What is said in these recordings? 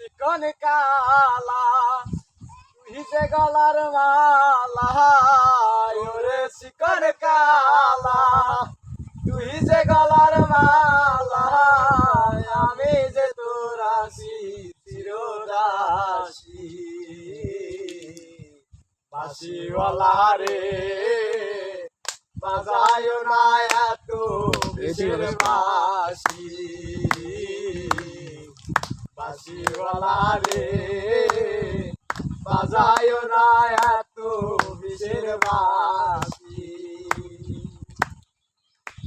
চিকন কালা তুই যে গলার মালা ওরে চিকন কালা তুই যে গলার মালা আমি যে তোর আছি চিরদাসী বাঁশিওয়ালা রে বাজায় না এত বিষের বাঁশি বাঁশিওয়ালা রে বাজায় না এত বিষের বাঁশি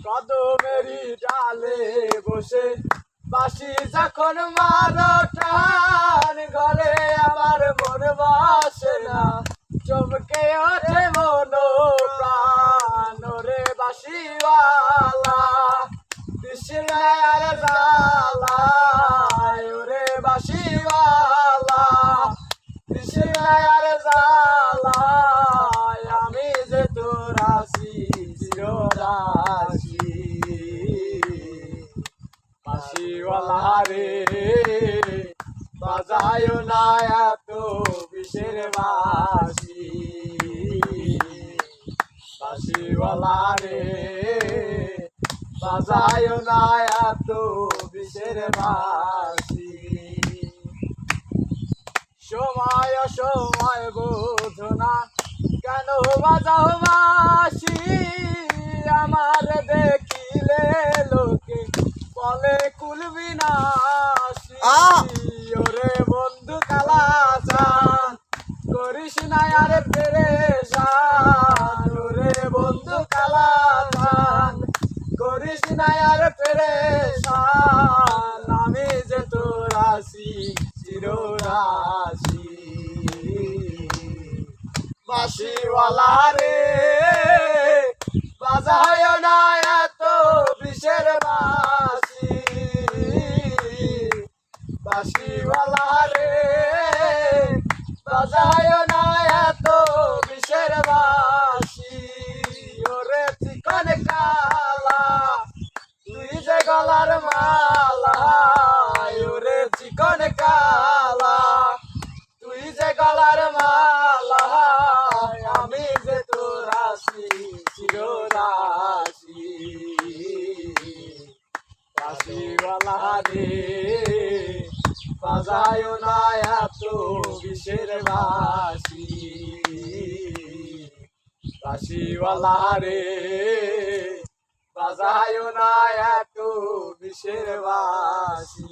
কদমেরই ডালে বসে বাঁশি যখন মারো টান ঘরে আমার মন বসে না চমকে ওঠে মন প্রাণ রে বাঁশিওয়ালা বিষ্ণার জালা ওরে বাঁশিওয়ালা বিষ্ণার জালা আমি যে তোর আছি চিরদাসী বাঁশিওয়ালা রে বাজায় না এত বিষের বাঁশি বাঁশিওয়ালা রে বাজায় না এত বিষের বাঁশি সময় সময় বোঝো না কেন বাজাও বাঁশি আমার দেখিলে লোকে বলে কুলবি না ওরে বন্ধু কালা চান করিস না আর পেরেশান ওরে বন্ধু কালা চান করিস না আর পেরেশান আমি যে তোর আছি চিরদাসী বাঁশিওয়ালা রে বাজায় না এত বিষের বাঁশি বাঁশিওয়ালা রে বাজায় না এত বিষের বাঁশি ওরে চিকন কালা তুই যে গলার মালা ওরে চিকন কালা তুই যে গলার মালা আমি যে তোর আছি চিরদাসী বাঁশিওয়ালা রে বাজায় না এত বিষের বাঁশি বাঁশিওয়ালা রে বাজায় না এত বিষের বাঁশি।